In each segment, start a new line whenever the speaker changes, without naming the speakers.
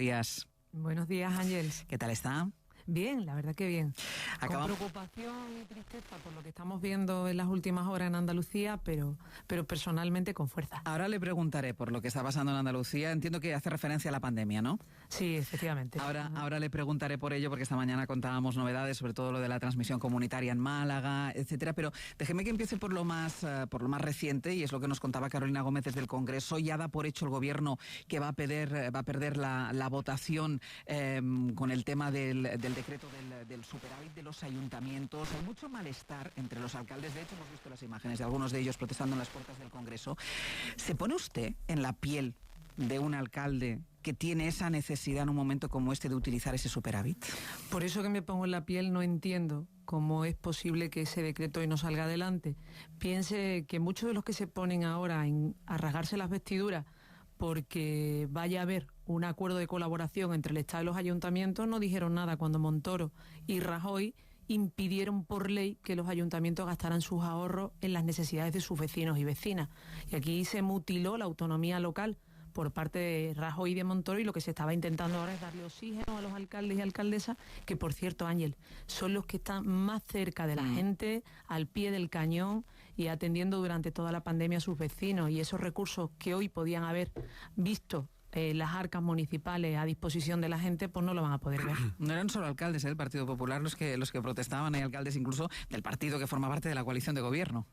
días.
Buenos días, Ángeles.
¿Qué tal está?
Bien, la verdad que bien. Con preocupación y tristeza por lo que estamos viendo en las últimas horas en Andalucía, pero personalmente con fuerza.
Ahora le preguntaré por lo que está pasando en Andalucía. Entiendo que hace referencia a la pandemia, ¿no?
Sí, efectivamente.
Ahora le preguntaré por ello, porque esta mañana contábamos novedades, sobre todo lo de la transmisión comunitaria en Málaga, etcétera. Pero déjeme que empiece por lo más reciente, y es lo que nos contaba Carolina Gómez desde el Congreso. Ya da por hecho el Gobierno que va a perder la votación con el tema del decreto del superávit de los ayuntamientos. Hay mucho malestar entre los alcaldes. De hecho, hemos visto las imágenes de algunos de ellos protestando en las puertas del Congreso. ¿Se pone usted en la piel de un alcalde que tiene esa necesidad en un momento como este de utilizar ese superávit?
Por eso que me pongo en la piel, no entiendo cómo es posible que ese decreto hoy no salga adelante. Piense que muchos de los que se ponen ahora a rasgarse las vestiduras porque vaya a haber un acuerdo de colaboración entre el Estado y los ayuntamientos, no dijeron nada cuando Montoro y Rajoy impidieron por ley que los ayuntamientos gastaran sus ahorros en las necesidades de sus vecinos y vecinas. Y aquí se mutiló la autonomía local por parte de Rajoy y de Montoro, y lo que se estaba intentando ahora es darle oxígeno a los alcaldes y alcaldesas, que por cierto, Ángel, son los que están más cerca de la gente, al pie del cañón y atendiendo durante toda la pandemia a sus vecinos, y esos recursos que hoy podían haber visto las arcas municipales a disposición de la gente, pues no lo van a poder ver.
No eran solo alcaldes del Partido Popular los que protestaban, hay alcaldes incluso del partido que forma parte de la coalición de gobierno.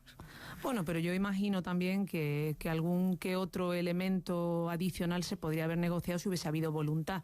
Bueno, pero yo imagino también que algún que otro elemento adicional se podría haber negociado si hubiese habido voluntad,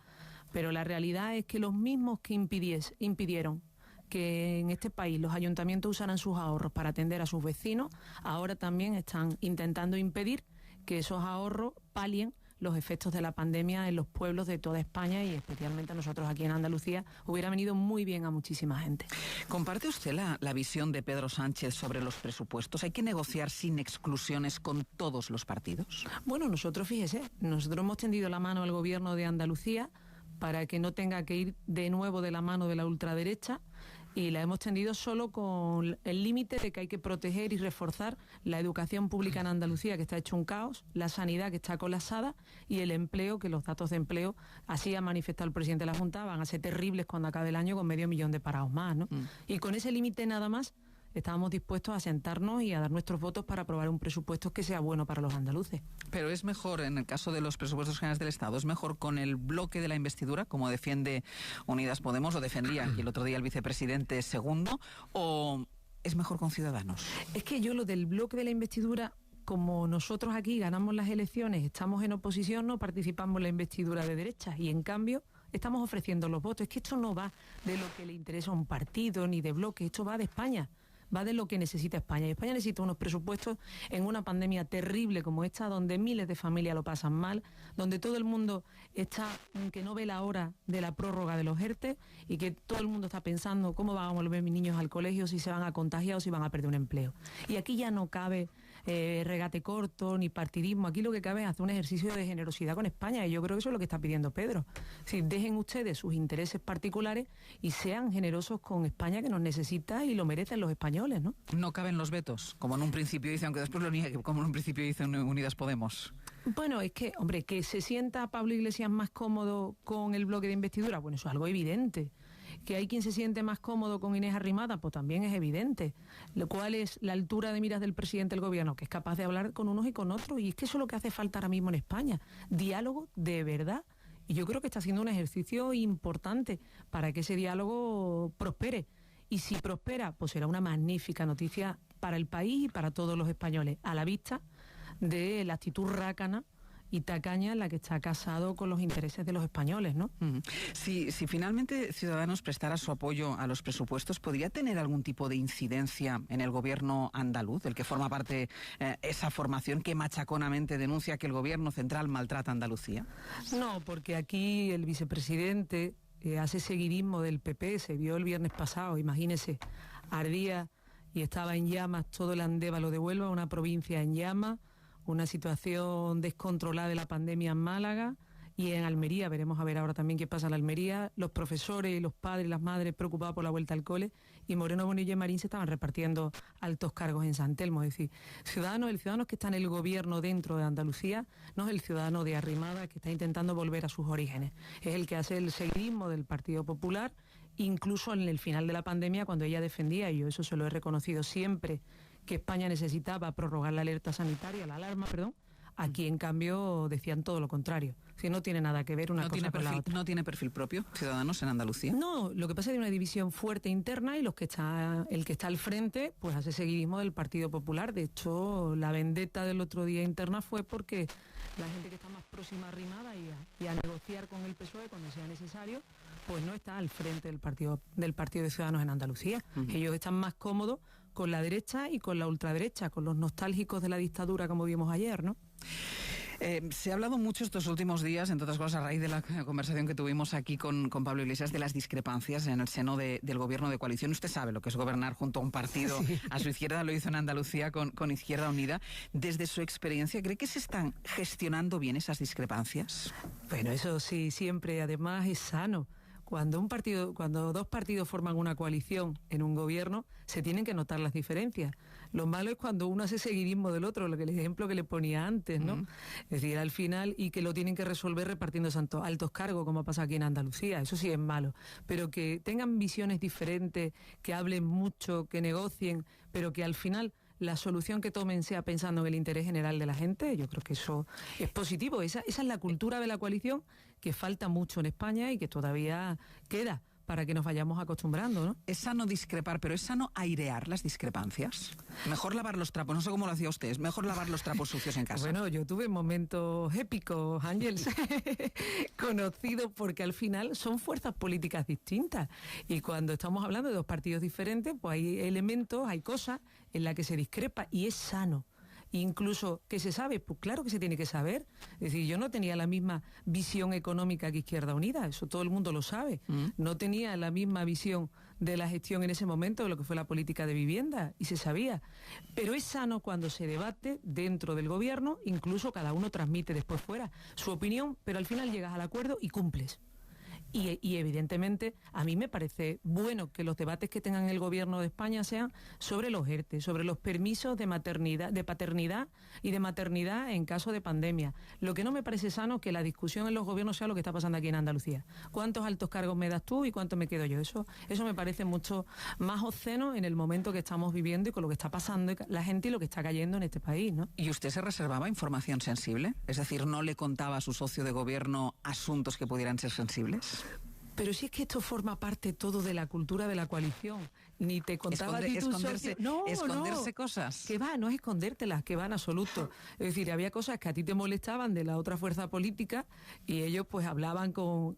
pero la realidad es que los mismos que impidieron que en este país los ayuntamientos usaran sus ahorros para atender a sus vecinos, ahora también están intentando impedir que esos ahorros palien los efectos de la pandemia en los pueblos de toda España, y especialmente a nosotros aquí en Andalucía. Hubiera venido muy bien a muchísima gente.
¿Comparte usted la visión de Pedro Sánchez sobre los presupuestos? ¿Hay que negociar sin exclusiones con todos los partidos?
Bueno, nosotros hemos tendido la mano al Gobierno de Andalucía para que no tenga que ir de nuevo de la mano de la ultraderecha, y la hemos tendido solo con el límite de que hay que proteger y reforzar la educación pública en Andalucía, que está hecho un caos, la sanidad, que está colapsada, y el empleo, que los datos de empleo, así ha manifestado el presidente de la Junta, van a ser terribles cuando acabe el año, con 500.000 de parados más, ¿no? Y con ese límite nada más estábamos dispuestos a sentarnos y a dar nuestros votos para aprobar un presupuesto que sea bueno para los andaluces.
Pero es mejor, en el caso de los presupuestos generales del Estado, ¿es mejor con el bloque de la investidura, como defiende Unidas Podemos, o defendía y el otro día el vicepresidente segundo, o es mejor con Ciudadanos? Es
que yo lo del bloque de la investidura, como nosotros aquí ganamos las elecciones, estamos en oposición, no participamos en la investidura de derechas, y en cambio estamos ofreciendo los votos. Es que esto no va de lo que le interesa a un partido ni de bloque, esto va de España. Va de lo que necesita España. Y España necesita unos presupuestos en una pandemia terrible como esta, donde miles de familias lo pasan mal, donde todo el mundo está que no ve la hora de la prórroga de los ERTE, y que todo el mundo está pensando cómo van a volver mis niños al colegio, si se van a contagiar o si van a perder un empleo. Y aquí ya no cabe regate corto ni partidismo. Aquí lo que cabe es hacer un ejercicio de generosidad con España, y yo creo que eso es lo que está pidiendo Pedro. Si dejen ustedes sus intereses particulares y sean generosos con España, que nos necesita y lo merecen los españoles, ¿no?
No caben los vetos, como en un principio dice, aunque después lo niegue, como en un principio dicen Unidas Podemos.
Bueno, es que, hombre, que se sienta Pablo Iglesias más cómodo con el bloque de investidura, bueno, eso es algo evidente. Que hay quien se siente más cómodo con Inés Arrimada, pues también es evidente. ¿Cuál es la altura de miras del presidente del gobierno? Que es capaz de hablar con unos y con otros, y es que eso es lo que hace falta ahora mismo en España. Diálogo de verdad. Y yo creo que está haciendo un ejercicio importante para que ese diálogo prospere. Y si prospera, pues será una magnífica noticia para el país y para todos los españoles, a la vista de la actitud rácana y tacaña en la que está casado con los intereses de los españoles, ¿no?
Si finalmente Ciudadanos prestara su apoyo a los presupuestos, ¿podría tener algún tipo de incidencia en el gobierno andaluz, del que forma parte esa formación que machaconamente denuncia que el gobierno central maltrata a Andalucía?
No, porque aquí el vicepresidente hace seguidismo del PP, se vio el viernes pasado, imagínese, ardía y estaba en llamas todo el Andévalo de Huelva, una provincia en llamas, una situación descontrolada de la pandemia en Málaga, Y en Almería, veremos a ver ahora también qué pasa en Almería, los profesores, los padres, las madres preocupados por la vuelta al cole, y Moreno Bonilla y Marín se estaban repartiendo altos cargos en San Telmo. Es decir, el ciudadano que está en el gobierno dentro de Andalucía no es el ciudadano de arrimada que está intentando volver a sus orígenes, es el que hace el seguidismo del Partido Popular, incluso en el final de la pandemia, cuando ella defendía, y yo eso se lo he reconocido siempre, que España necesitaba prorrogar la alerta sanitaria, la alarma, perdón. Aquí, en cambio, decían todo lo contrario. Si no tiene nada que ver una cosa con la otra.
¿No tiene perfil propio Ciudadanos en Andalucía?
No, lo que pasa es que hay una división fuerte interna y el que está al frente pues hace seguidismo del Partido Popular. De hecho, la vendetta del otro día interna fue porque la gente que está más próxima a arrimada y a negociar con el PSOE cuando sea necesario, pues no está al frente del Partido de Ciudadanos en Andalucía. Ellos están más cómodos con la derecha y con la ultraderecha, con los nostálgicos de la dictadura, como vimos ayer, ¿no?
Se ha hablado mucho estos últimos días, entre otras cosas a raíz de la conversación que tuvimos aquí con Pablo Iglesias, de las discrepancias en el seno del gobierno de coalición. Usted sabe lo que es gobernar junto a un partido. Sí. A su izquierda lo hizo en Andalucía con Izquierda Unida. Desde su experiencia, ¿cree que se están gestionando bien esas discrepancias?
Bueno, eso sí, siempre. Además es sano. Cuando dos partidos forman una coalición en un gobierno, se tienen que notar las diferencias. Lo malo es cuando uno hace seguidismo del otro, el ejemplo que le ponía antes, ¿no? Es decir, al final, y que lo tienen que resolver repartiendo altos cargos, como pasa aquí en Andalucía, eso sí es malo. Pero que tengan visiones diferentes, que hablen mucho, que negocien, pero que al final la solución que tomen sea pensando en el interés general de la gente, yo creo que eso es positivo. Esa es la cultura de la coalición que falta mucho en España y que todavía queda para que nos vayamos acostumbrando, ¿no?
Es sano discrepar, pero es sano airear las discrepancias. Mejor lavar los trapos, no sé cómo lo hacía usted, es mejor lavar los trapos sucios en casa.
Bueno, yo tuve momentos épicos, Ángels, conocidos, porque al final son fuerzas políticas distintas. Y cuando estamos hablando de dos partidos diferentes, pues hay elementos, hay cosas en las que se discrepa y es sano. Incluso, ¿qué se sabe? Pues claro que se tiene que saber. Es decir, yo no tenía la misma visión económica que Izquierda Unida, eso todo el mundo lo sabe. No tenía la misma visión de la gestión en ese momento de lo que fue la política de vivienda, y se sabía. Pero es sano cuando se debate dentro del gobierno, incluso cada uno transmite después fuera su opinión, pero al final llegas al acuerdo y cumples. Y evidentemente a mí me parece bueno que los debates que tengan el gobierno de España sean sobre los ERTE, sobre los permisos de maternidad, de paternidad y de maternidad en caso de pandemia. Lo que no me parece sano es que la discusión en los gobiernos sea lo que está pasando aquí en Andalucía. ¿Cuántos altos cargos me das tú y cuánto me quedo yo? Eso me parece mucho más obsceno en el momento que estamos viviendo y con lo que está pasando la gente y lo que está cayendo en este país, ¿no?
¿Y usted se reservaba información sensible? Es decir, ¿no le contaba a su socio de gobierno asuntos que pudieran ser sensibles?
Pero si es que esto forma parte todo de la cultura de la coalición. Ni te contaba
esconderse cosas.
Que va, no es escondértelas, que va en absoluto. Es decir, había cosas que a ti te molestaban de la otra fuerza política y ellos pues hablaban con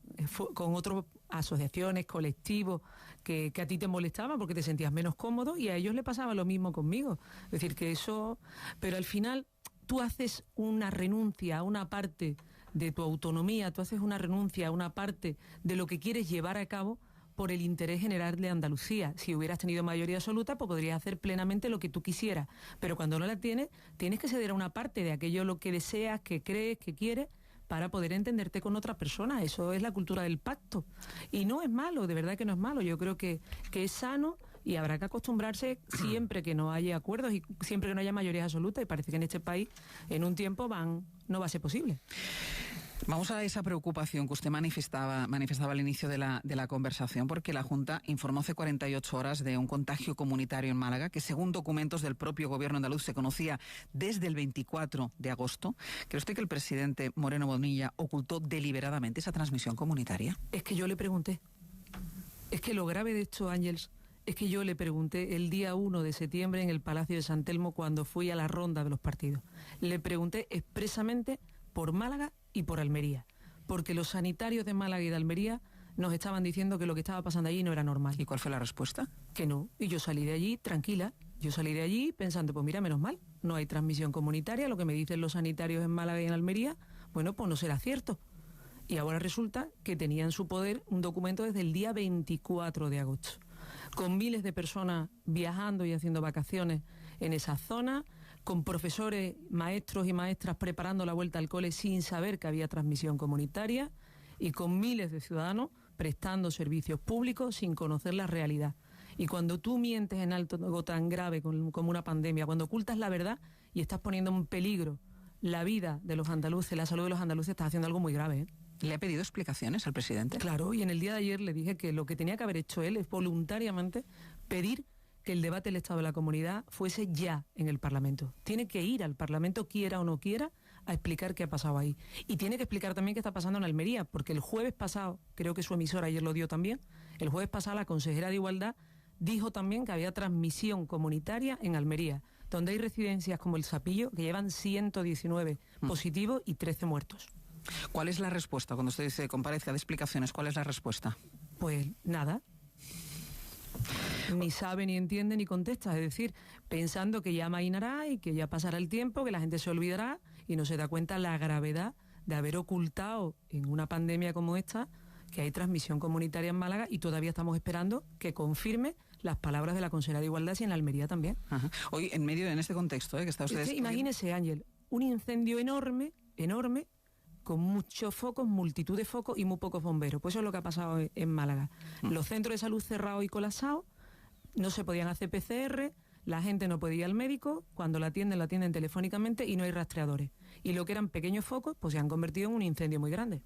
otras asociaciones, colectivos que a ti te molestaban porque te sentías menos cómodo, y a ellos le pasaba lo mismo conmigo. Es decir, que eso... Pero al final tú haces una renuncia a una parte de tu autonomía, tú haces una renuncia a una parte de lo que quieres llevar a cabo por el interés general de Andalucía. Si hubieras tenido mayoría absoluta, pues podrías hacer plenamente lo que tú quisieras, pero cuando no la tienes, tienes que ceder a una parte de aquello lo que deseas, que crees, que quieres, para poder entenderte con otra persona. Eso es la cultura del pacto. Y no es malo, de verdad que no es malo. Yo creo que es sano, y habrá que acostumbrarse siempre que no haya acuerdos y siempre que no haya mayoría absoluta, y parece que en este país en un tiempo no va a ser posible.
Vamos a esa preocupación que usted manifestaba al inicio de la conversación, porque la Junta informó hace 48 horas de un contagio comunitario en Málaga que, según documentos del propio gobierno andaluz, se conocía desde el 24 de agosto. ¿Cree usted que el presidente Moreno Bonilla ocultó deliberadamente esa transmisión comunitaria?
Es que yo le pregunté. Es que lo grave de esto, Ángels, es que yo le pregunté el día 1 de septiembre en el Palacio de San Telmo, cuando fui a la ronda de los partidos. Le pregunté expresamente por Málaga y por Almería, porque los sanitarios de Málaga y de Almería nos estaban diciendo que lo que estaba pasando allí no era normal.
¿Y cuál fue la respuesta?
Que no. Y yo salí de allí tranquila. Yo salí de allí pensando, pues mira, menos mal, no hay transmisión comunitaria, lo que me dicen los sanitarios en Málaga y en Almería, bueno, pues no será cierto. Y ahora resulta que tenía en su poder un documento desde el día 24 de agosto, con miles de personas viajando y haciendo vacaciones en esa zona, con profesores, maestros y maestras preparando la vuelta al cole sin saber que había transmisión comunitaria y con miles de ciudadanos prestando servicios públicos sin conocer la realidad. Y cuando tú mientes en algo tan grave como una pandemia, cuando ocultas la verdad y estás poniendo en peligro la vida de los andaluces, la salud de los andaluces, estás haciendo algo muy grave, ¿eh?
¿Le ha pedido explicaciones al presidente?
Claro, y en el día de ayer le dije que lo que tenía que haber hecho él es voluntariamente pedir que el debate del Estado de la Comunidad fuese ya en el Parlamento. Tiene que ir al Parlamento, quiera o no quiera, a explicar qué ha pasado ahí. Y tiene que explicar también qué está pasando en Almería, porque el jueves pasado, creo que su emisora ayer lo dio también, el jueves pasado la consejera de Igualdad dijo también que había transmisión comunitaria en Almería, donde hay residencias como El Sapillo que llevan 119 positivos y 13 muertos.
¿Cuál es la respuesta? Cuando usted dice comparezca de explicaciones, ¿cuál es la respuesta?
Pues nada. Ni sabe, ni entiende, ni contesta. Es decir, pensando que ya mainará y que ya pasará el tiempo, que la gente se olvidará y no se da cuenta la gravedad de haber ocultado en una pandemia como esta que hay transmisión comunitaria en Málaga y todavía estamos esperando que confirme las palabras de la consejera de Igualdad y en la Almería también.
Ajá. Hoy, en ese contexto, que está usted...
Imagínese, Ángel, un incendio enorme, con muchos focos, multitud de focos y muy pocos bomberos. Pues eso es lo que ha pasado en Málaga. Los centros de salud cerrados y colapsados, no se podían hacer PCR, la gente no podía ir al médico, cuando la atienden telefónicamente y no hay rastreadores. Y lo que eran pequeños focos, pues se han convertido en un incendio muy grande.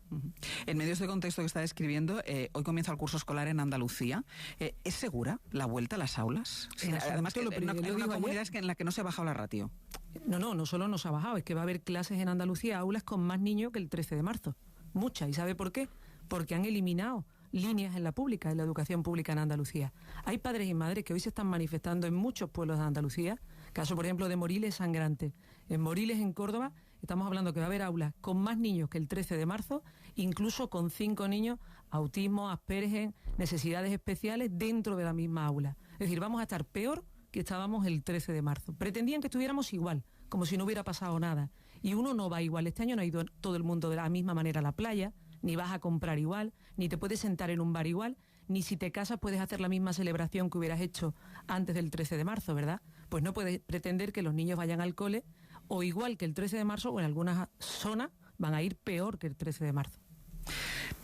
En medio de este contexto que está describiendo, hoy comienza el curso escolar en Andalucía. ¿Es segura la vuelta a las aulas? Además, que en una comunidad en la que no se ha bajado la ratio.
No solo no se ha bajado, es que va a haber clases en Andalucía, aulas con más niños que el 13 de marzo. Muchas. ¿Y sabe por qué? Porque han eliminado líneas en la pública, en la educación pública en Andalucía. Hay padres y madres que hoy se están manifestando en muchos pueblos de Andalucía, caso por ejemplo de Moriles Sangrante. En Moriles, en Córdoba, estamos hablando que va a haber aulas con más niños que el 13 de marzo, incluso con 5 niños, autismo, Asperger, necesidades especiales dentro de la misma aula. Es decir, vamos a estar peor que estábamos el 13 de marzo. Pretendían que estuviéramos igual, como si no hubiera pasado nada. Y uno no va igual. Este año no ha ido todo el mundo de la misma manera a la playa, ni vas a comprar igual, ni te puedes sentar en un bar igual, ni si te casas puedes hacer la misma celebración que hubieras hecho antes del 13 de marzo, ¿verdad? Pues no puedes pretender que los niños vayan al cole o igual que el 13 de marzo o en algunas zonas van a ir peor que el 13 de marzo.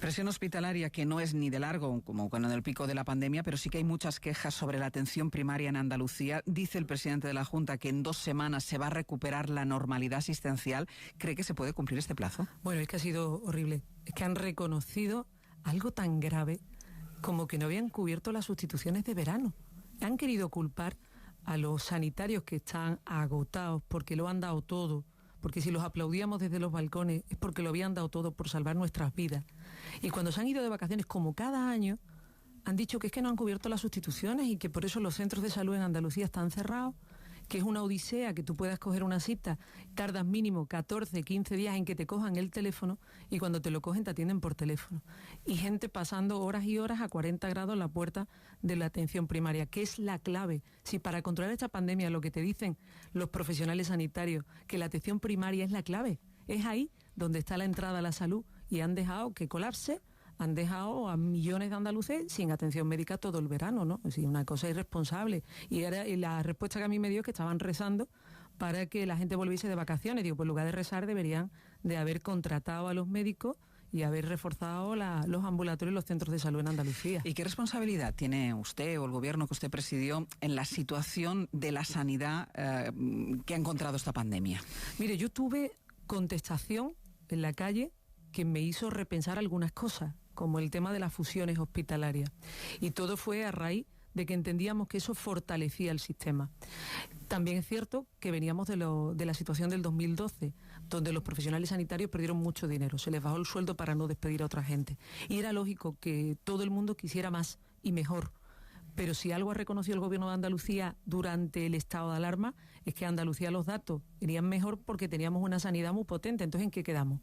Presión hospitalaria que no es ni de largo, como con el pico de la pandemia, pero sí que hay muchas quejas sobre la atención primaria en Andalucía. Dice el presidente de la Junta que en 2 semanas se va a recuperar la normalidad asistencial. ¿Cree que se puede cumplir este plazo?
Bueno, es que ha sido horrible. Es que han reconocido algo tan grave como que no habían cubierto las sustituciones de verano. Han querido culpar a los sanitarios que están agotados porque lo han dado todo, porque si los aplaudíamos desde los balcones es porque lo habían dado todo por salvar nuestras vidas. Y cuando se han ido de vacaciones, como cada año, han dicho que es que no han cubierto las sustituciones y que por eso los centros de salud en Andalucía están cerrados, que es una odisea que tú puedas coger una cita, tardas mínimo 14, 15 días en que te cojan el teléfono y cuando te lo cogen te atienden por teléfono. Y gente pasando horas y horas a 40 grados en la puerta de la atención primaria, que es la clave. Si para controlar esta pandemia lo que te dicen los profesionales sanitarios, que la atención primaria es la clave, es ahí donde está la entrada a la salud y han dejado que colapse. Han dejado a millones de andaluces sin atención médica todo el verano, ¿no? Es decir, una cosa irresponsable. Y la respuesta que a mí me dio es que estaban rezando para que la gente volviese de vacaciones. Digo, pues en lugar de rezar deberían de haber contratado a los médicos y haber reforzado los ambulatorios y los centros de salud en Andalucía.
¿Y qué responsabilidad tiene usted o el gobierno que usted presidió en la situación de la sanidad que ha encontrado esta pandemia?
Mire, yo tuve contestación en la calle que me hizo repensar algunas cosas, como el tema de las fusiones hospitalarias. Y todo fue a raíz de que entendíamos que eso fortalecía el sistema. También es cierto que veníamos de la situación del 2012, donde los profesionales sanitarios perdieron mucho dinero, se les bajó el sueldo para no despedir a otra gente. Y era lógico que todo el mundo quisiera más y mejor. Pero si algo ha reconocido el gobierno de Andalucía durante el estado de alarma, es que Andalucía los datos irían mejor porque teníamos una sanidad muy potente. Entonces, ¿en qué quedamos?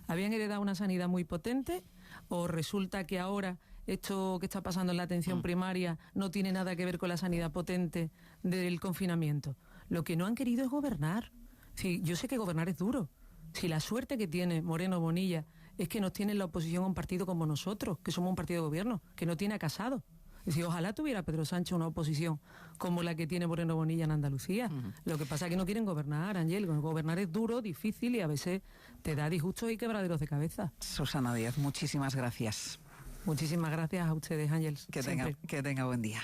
¿Habían heredado una sanidad muy potente o resulta que ahora esto que está pasando en la atención primaria no tiene nada que ver con la sanidad potente del confinamiento? Lo que no han querido es gobernar. Sí, yo sé que gobernar es duro. Si la suerte que tiene Moreno Bonilla es que nos tiene en la oposición un partido como nosotros, que somos un partido de gobierno, que no tiene a Casado. Es decir, ojalá tuviera Pedro Sánchez una oposición como la que tiene Moreno Bonilla en Andalucía. Lo que pasa es que no quieren gobernar, Ángel. Gobernar es duro, difícil y a veces te da disgustos y quebraderos de cabeza.
Susana Díaz, muchísimas gracias.
Muchísimas gracias a ustedes, Ángel.
Que tenga buen día.